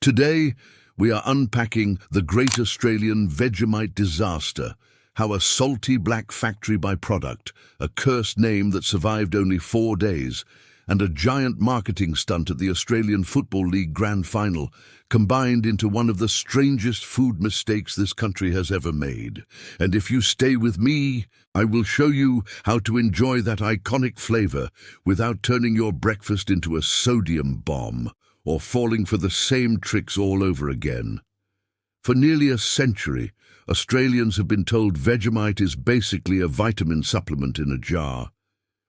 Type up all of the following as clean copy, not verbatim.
Today, we are unpacking the Great Australian Vegemite Disaster, how a salty black factory byproduct, a cursed name that survived only 4 days, and a giant marketing stunt at the Australian Football League Grand Final combined into one of the strangest food mistakes this country has ever made. And if you stay with me, I will show you how to enjoy that iconic flavour without turning your breakfast into a sodium bomb or falling for the same tricks all over again. For nearly a century, Australians have been told Vegemite is basically a vitamin supplement in a jar.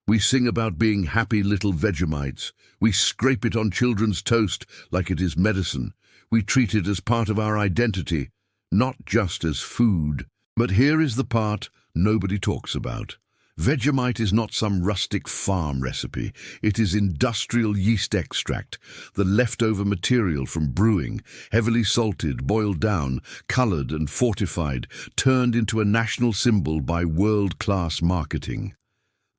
We sing about being happy little Vegemites. We scrape it on children's toast like it is medicine. We treat it as part of our identity, not just as food. But here is the part nobody talks about. Vegemite is not some rustic farm recipe. It is industrial yeast extract, the leftover material from brewing, heavily salted, boiled down, coloured and fortified, turned into a national symbol by world-class marketing.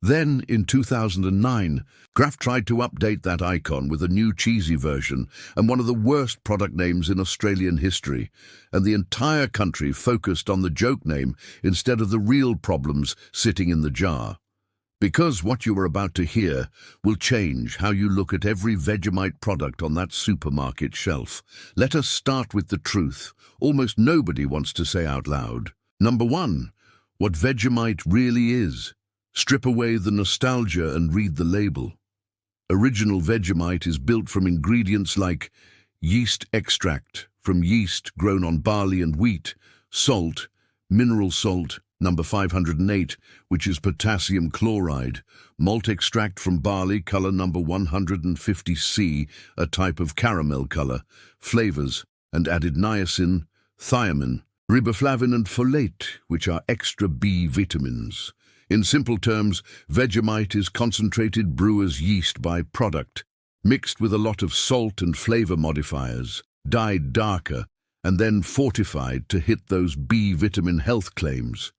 Then, in 2009, Kraft tried to update that icon with a new cheesy version and one of the worst product names in Australian history, and the entire country focused on the joke name instead of the real problems sitting in the jar. Because what you are about to hear will change how you look at every Vegemite product on that supermarket shelf. Let us start with the truth almost nobody wants to say out loud. Number 1. What Vegemite really is. Strip away the nostalgia and read the label. Original Vegemite is built from ingredients like yeast extract, from yeast grown on barley and wheat, salt, mineral salt, number 508, which is potassium chloride, malt extract from barley, color number 150C, a type of caramel color, flavors, and added niacin, thiamine, riboflavin and folate, which are extra B vitamins. In simple terms, Vegemite is concentrated brewer's yeast by product, mixed with a lot of salt and flavor modifiers, dyed darker, and then fortified to hit those B vitamin health claims.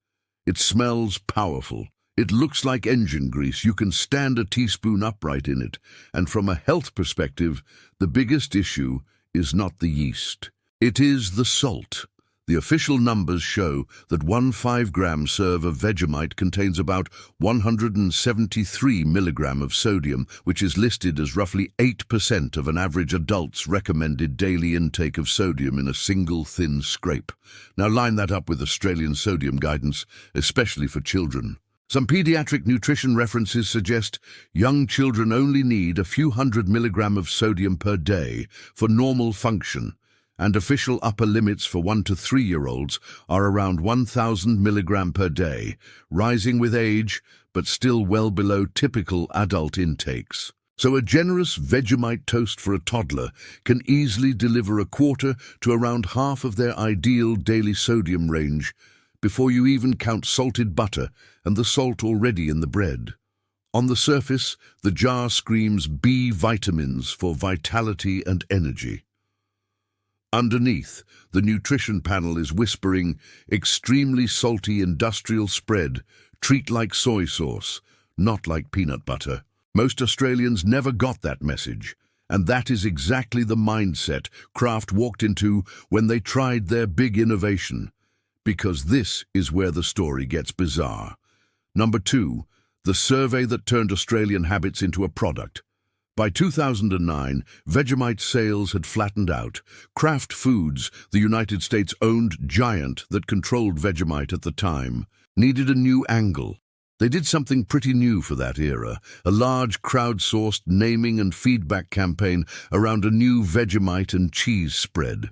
It smells powerful. It looks like engine grease. You can stand a teaspoon upright in it. And from a health perspective, the biggest issue is not the yeast. It is the salt. The official numbers show that one 5-gram serve of Vegemite contains about 173 milligrams of sodium, which is listed as roughly 8% of an average adult's recommended daily intake of sodium in a single thin scrape. Now line that up with Australian sodium guidance, especially for children. Some pediatric nutrition references suggest young children only need a few hundred milligrams of sodium per day for normal function, and official upper limits for 1 to 3-year-olds are around 1,000 milligrams per day, rising with age, but still well below typical adult intakes. So a generous Vegemite toast for a toddler can easily deliver a quarter to around half of their ideal daily sodium range before you even count salted butter and the salt already in the bread. On the surface, the jar screams B vitamins for vitality and energy. Underneath, the nutrition panel is whispering, extremely salty industrial spread, treat like soy sauce, not like peanut butter. Most Australians never got that message, and that is exactly the mindset Kraft walked into when they tried their big innovation. Because this is where the story gets bizarre. Number 2, the survey that turned Australian habits into a product. By 2009, Vegemite sales had flattened out. Kraft Foods, the United States-owned giant that controlled Vegemite at the time, needed a new angle. They did something pretty new for that era, a large crowdsourced naming and feedback campaign around a new Vegemite and cheese spread.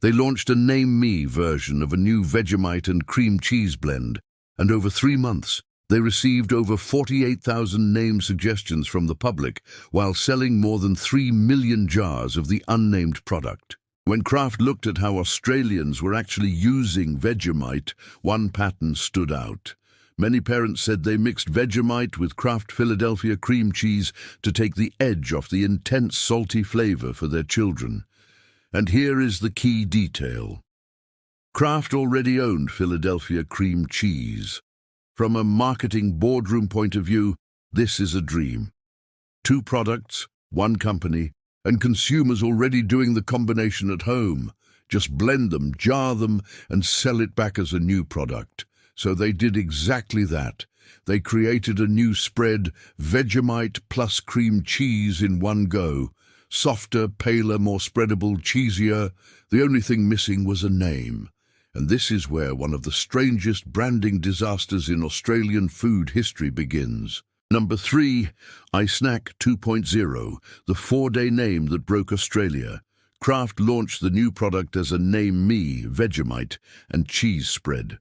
They launched a Name Me version of a new Vegemite and cream cheese blend, and over 3 months, they received over 48,000 name suggestions from the public while selling more than 3 million jars of the unnamed product. When Kraft looked at how Australians were actually using Vegemite, one pattern stood out. Many parents said they mixed Vegemite with Kraft Philadelphia cream cheese to take the edge off the intense salty flavor for their children. And here is the key detail. Kraft already owned Philadelphia cream cheese. From a marketing boardroom point of view, this is a dream. 2 products, 1 company, and consumers already doing the combination at home. Just blend them, jar them, and sell it back as a new product. So they did exactly that. They created a new spread, Vegemite plus cream cheese in one go. Softer, paler, more spreadable, cheesier. The only thing missing was a name. And this is where one of the strangest branding disasters in Australian food history begins. Number 3, iSnack 2.0, the 4-day name that broke Australia. Kraft launched the new product as a Name Me Vegemite and cheese spread.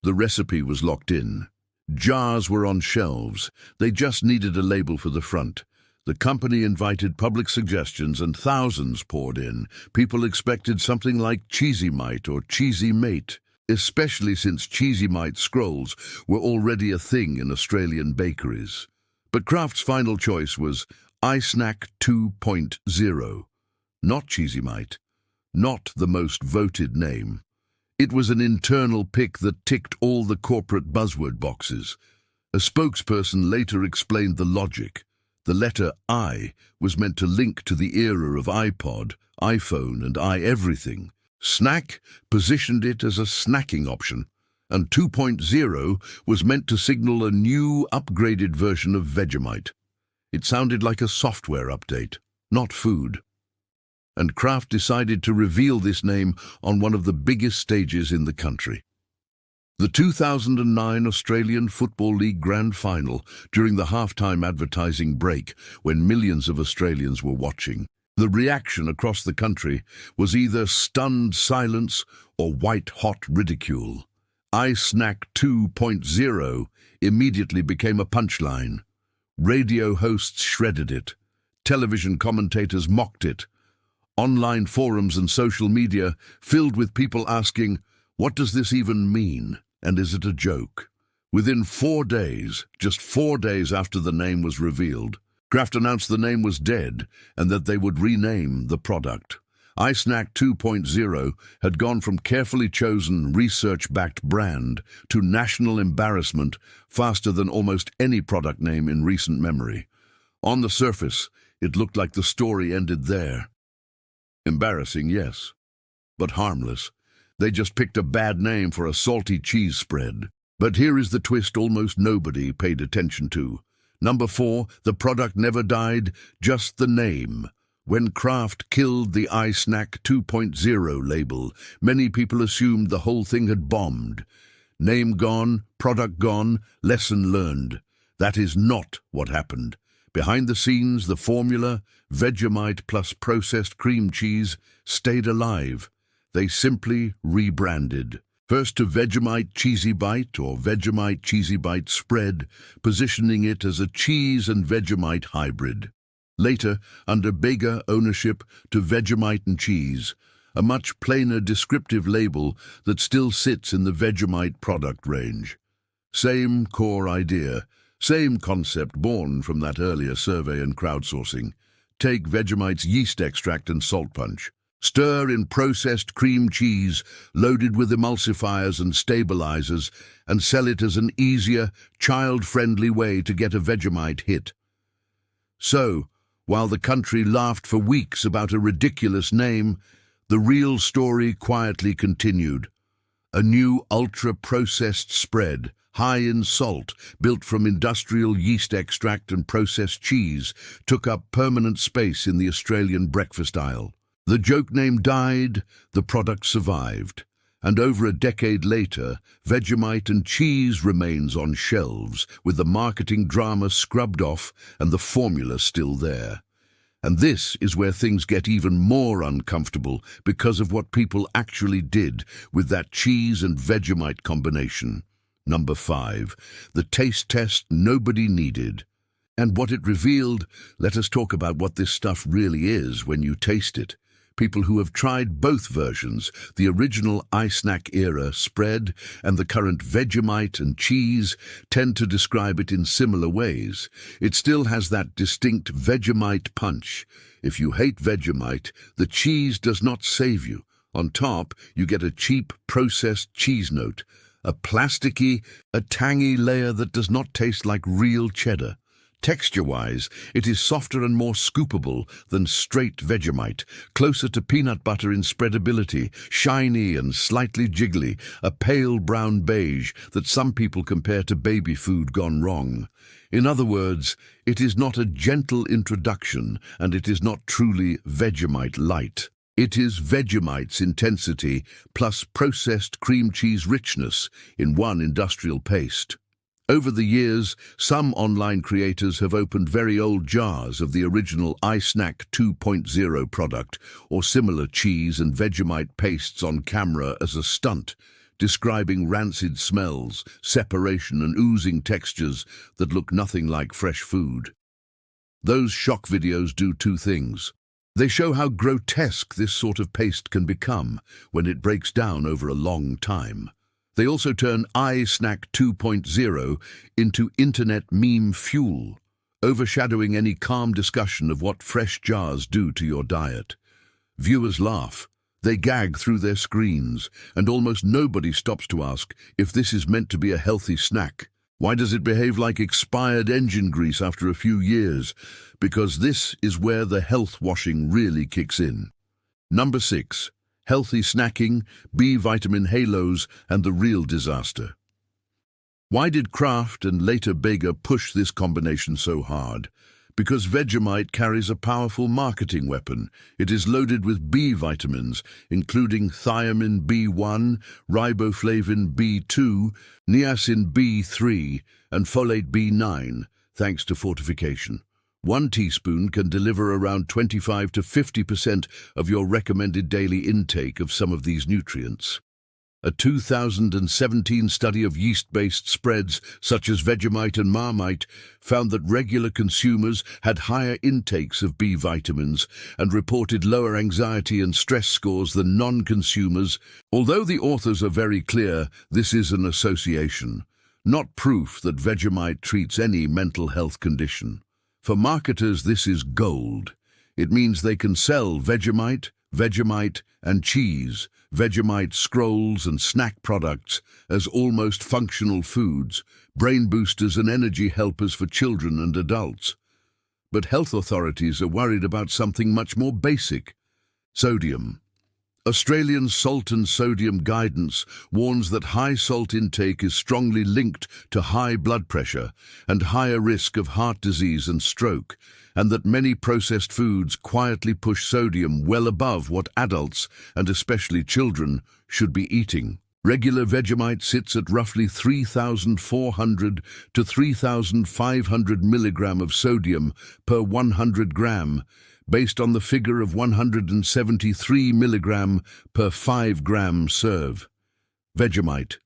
The recipe was locked in. Jars were on shelves. They just needed a label for the front. The company invited public suggestions and thousands poured in. People expected something like Cheesy Mite or Cheesy Mate, especially since Cheesy Mite scrolls were already a thing in Australian bakeries. But Kraft's final choice was iSnack 2.0. Not Cheesy Mite, not the most voted name. It was an internal pick that ticked all the corporate buzzword boxes. A spokesperson later explained the logic. The letter I was meant to link to the era of iPod, iPhone, and iEverything. Snack positioned it as a snacking option, and 2.0 was meant to signal a new, upgraded version of Vegemite. It sounded like a software update, not food. And Kraft decided to reveal this name on one of the biggest stages in the country. The 2009 Australian Football League Grand Final, during the halftime advertising break when millions of Australians were watching. The reaction across the country was either stunned silence or white-hot ridicule. iSnack 2.0 immediately became a punchline. Radio hosts shredded it. Television commentators mocked it. Online forums and social media filled with people asking, "What does this even mean? And is it a joke?" Within 4 days, just 4 days after the name was revealed, Kraft announced the name was dead and that they would rename the product. iSnack 2.0 had gone from carefully chosen, research-backed brand to national embarrassment faster than almost any product name in recent memory. On the surface, it looked like the story ended there. Embarrassing, yes, but harmless. They just picked a bad name for a salty cheese spread. But here is the twist almost nobody paid attention to. Number 4, the product never died, just the name. When Kraft killed the iSnack 2.0 label, many people assumed the whole thing had bombed. Name gone, product gone, lesson learned. That is not what happened. Behind the scenes, the formula, Vegemite plus processed cream cheese, stayed alive. They simply rebranded. First to Vegemite Cheesy Bite or Vegemite Cheesy Bite spread, positioning it as a cheese and Vegemite hybrid. Later, under Bega ownership, to Vegemite and Cheese, a much plainer descriptive label that still sits in the Vegemite product range. Same core idea, same concept born from that earlier survey and crowdsourcing. Take Vegemite's yeast extract and salt punch. Stir in processed cream cheese loaded with emulsifiers and stabilizers and sell it as an easier, child-friendly way to get a Vegemite hit. So, while the country laughed for weeks about a ridiculous name, the real story quietly continued. A new ultra-processed spread, high in salt, built from industrial yeast extract and processed cheese, took up permanent space in the Australian breakfast aisle. The joke name died, the product survived, and over a decade later, Vegemite and Cheese remains on shelves, with the marketing drama scrubbed off and the formula still there. And this is where things get even more uncomfortable because of what people actually did with that cheese and Vegemite combination. Number 5, the taste test nobody needed. And what it revealed, let us talk about what this stuff really is when you taste it. People who have tried both versions, the original iSnack era spread and the current Vegemite and Cheese, tend to describe it in similar ways. It still has that distinct Vegemite punch. If you hate Vegemite, the cheese does not save you. On top, you get a cheap, processed cheese note, a plasticky, a tangy layer that does not taste like real cheddar. Texture-wise, it is softer and more scoopable than straight Vegemite, closer to peanut butter in spreadability, shiny and slightly jiggly, a pale brown beige that some people compare to baby food gone wrong. In other words, it is not a gentle introduction, and it is not truly Vegemite light. It is Vegemite's intensity plus processed cream cheese richness in one industrial paste. Over the years, some online creators have opened very old jars of the original iSnack 2.0 product or similar cheese and Vegemite pastes on camera as a stunt, describing rancid smells, separation and oozing textures that look nothing like fresh food. Those shock videos do two things. They show how grotesque this sort of paste can become when it breaks down over a long time. They also turn iSnack 2.0 into internet meme fuel, overshadowing any calm discussion of what fresh jars do to your diet. Viewers laugh, they gag through their screens, and almost nobody stops to ask if this is meant to be a healthy snack. Why does it behave like expired engine grease after a few years? Because this is where the health washing really kicks in. Number 6. Healthy snacking, B vitamin halos, and the real disaster. Why did Kraft and later Bega push this combination so hard? Because Vegemite carries a powerful marketing weapon. It is loaded with B vitamins, including thiamine B1, riboflavin B2, niacin B3, and folate B9, thanks to fortification. 1 teaspoon can deliver around 25 to 50% of your recommended daily intake of some of these nutrients. A 2017 study of yeast-based spreads, such as Vegemite and Marmite, found that regular consumers had higher intakes of B vitamins and reported lower anxiety and stress scores than non-consumers. Although the authors are very clear, this is an association, not proof that Vegemite treats any mental health condition. For marketers, this is gold. It means they can sell Vegemite, and cheese, Vegemite scrolls and snack products as almost functional foods, brain boosters and energy helpers for children and adults. But health authorities are worried about something much more basic: sodium. Australian salt and sodium guidance warns that high salt intake is strongly linked to high blood pressure and higher risk of heart disease and stroke, and that many processed foods quietly push sodium well above what adults, and especially children, should be eating. Regular Vegemite sits at roughly 3,400 to 3,500 milligram of sodium per 100 gram, based on the figure of 173 milligram per 5 gram serve. Vegemite,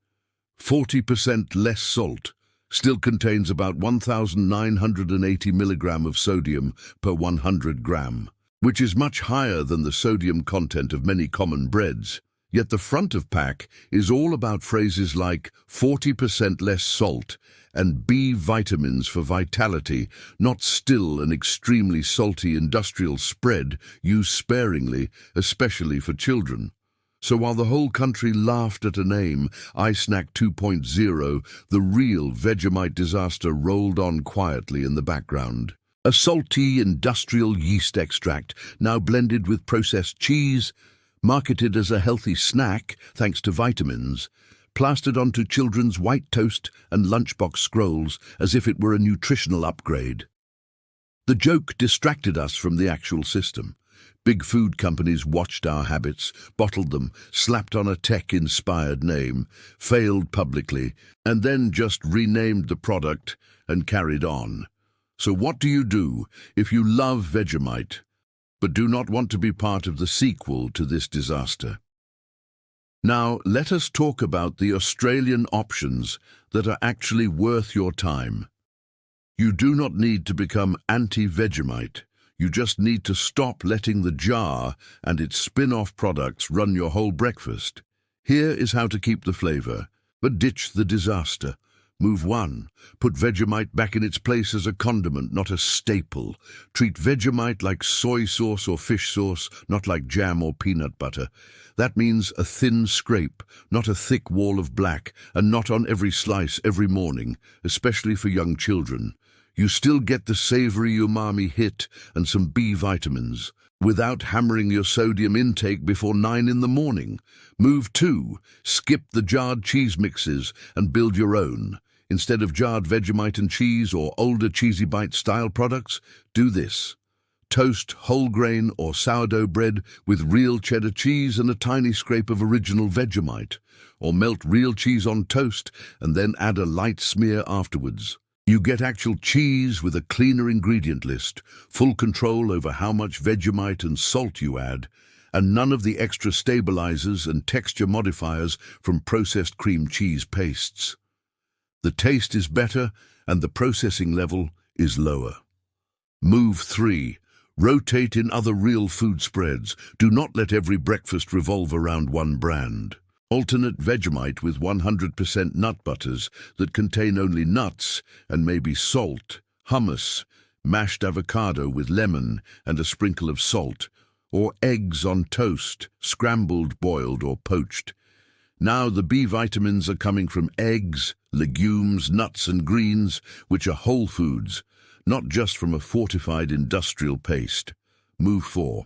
40% less salt, still contains about 1,980 milligram of sodium per 100 gram, which is much higher than the sodium content of many common breads. Yet the front of pack is all about phrases like 40% less salt and B vitamins for vitality, not still an extremely salty industrial spread used sparingly, especially for children. So while the whole country laughed at a name, iSnack 2.0, the real Vegemite disaster rolled on quietly in the background. A salty industrial yeast extract, now blended with processed cheese, marketed as a healthy snack thanks to vitamins, plastered onto children's white toast and lunchbox scrolls as if it were a nutritional upgrade. The joke distracted us from the actual system. Big food companies watched our habits, bottled them, slapped on a tech-inspired name, failed publicly, and then just renamed the product and carried on. So what do you do if you love Vegemite, but do not want to be part of the sequel to this disaster? Now, let us talk about the Australian options that are actually worth your time. You do not need to become anti-Vegemite. You just need to stop letting the jar and its spin-off products run your whole breakfast. Here is how to keep the flavour, but ditch the disaster. Move 1. Put Vegemite back in its place as a condiment, not a staple. Treat Vegemite like soy sauce or fish sauce, not like jam or peanut butter. That means a thin scrape, not a thick wall of black, and not on every slice every morning, especially for young children. You still get the savory umami hit and some B vitamins, without hammering your sodium intake before 9 in the morning. Move 2. Skip the jarred cheese mixes and build your own. Instead of jarred Vegemite and cheese or older Cheesy Bite style products, do this. Toast whole grain or sourdough bread with real cheddar cheese and a tiny scrape of original Vegemite, or melt real cheese on toast and then add a light smear afterwards. You get actual cheese with a cleaner ingredient list, full control over how much Vegemite and salt you add, and none of the extra stabilizers and texture modifiers from processed cream cheese pastes. The taste is better and the processing level is lower. Move 3. Rotate in other real food spreads. Do not let every breakfast revolve around one brand. Alternate Vegemite with 100% nut butters that contain only nuts and maybe salt, hummus, mashed avocado with lemon and a sprinkle of salt, or eggs on toast, scrambled, boiled, or poached. Now the B vitamins are coming from eggs, legumes, nuts and greens, which are whole foods, not just from a fortified industrial paste. Move 4.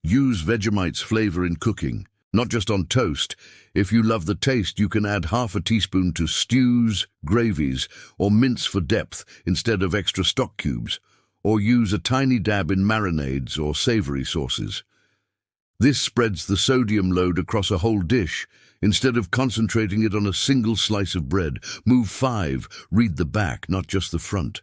Use Vegemite's flavor in cooking, not just on toast. If you love the taste, you can add half a teaspoon to stews, gravies, or mince for depth instead of extra stock cubes, or use a tiny dab in marinades or savory sauces. This spreads the sodium load across a whole dish, instead of concentrating it on a single slice of bread. Move 5. Read the back, not just the front.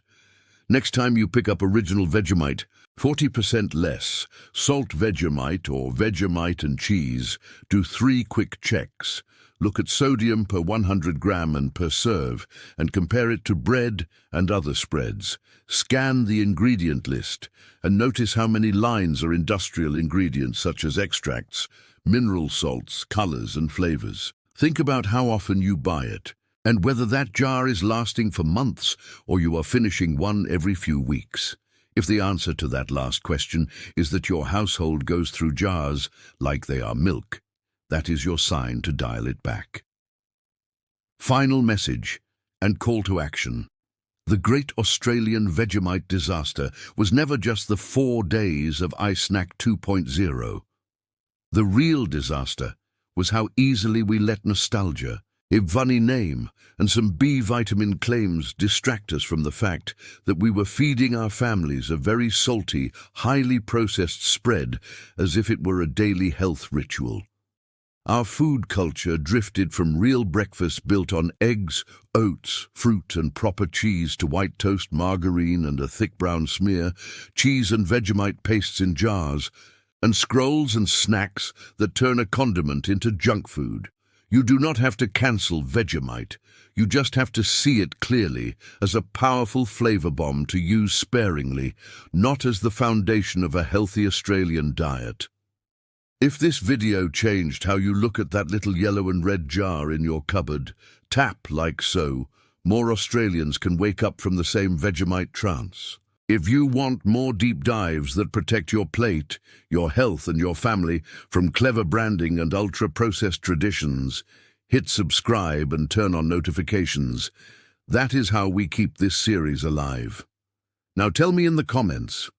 Next time you pick up original Vegemite, 40% less, salt Vegemite or Vegemite and cheese, do 3 quick checks. Look at sodium per 100 gram and per serve, and compare it to bread and other spreads. Scan the ingredient list, and notice how many lines are industrial ingredients such as extracts, mineral salts, colors and flavors. Think about how often you buy it, and whether that jar is lasting for months or you are finishing one every few weeks. If the answer to that last question is that your household goes through jars like they are milk, that is your sign to dial it back. Final message and call to action. The Great Australian Vegemite Disaster was never just the 4 days of iSnack 2.0. The real disaster was how easily we let nostalgia, a funny name, and some B vitamin claims distract us from the fact that we were feeding our families a very salty, highly processed spread as if it were a daily health ritual. Our food culture drifted from real breakfast built on eggs, oats, fruit and proper cheese to white toast, margarine and a thick brown smear, cheese and Vegemite pastes in jars, and scrolls and snacks that turn a condiment into junk food. You do not have to cancel Vegemite. You just have to see it clearly as a powerful flavor bomb to use sparingly, not as the foundation of a healthy Australian diet. If this video changed how you look at that little yellow and red jar in your cupboard, tap like so. More Australians can wake up from the same Vegemite trance. If you want more deep dives that protect your plate, your health and your family from clever branding and ultra-processed traditions, hit subscribe and turn on notifications. That is how we keep this series alive. Now tell me in the comments,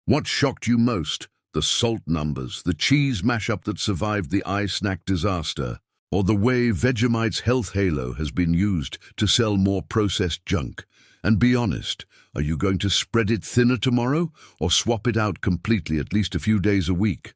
what shocked you most? The salt numbers, the cheese mashup that survived the iSnack disaster, or the way Vegemite's health halo has been used to sell more processed junk? And be honest, are you going to spread it thinner tomorrow or swap it out completely at least a few days a week?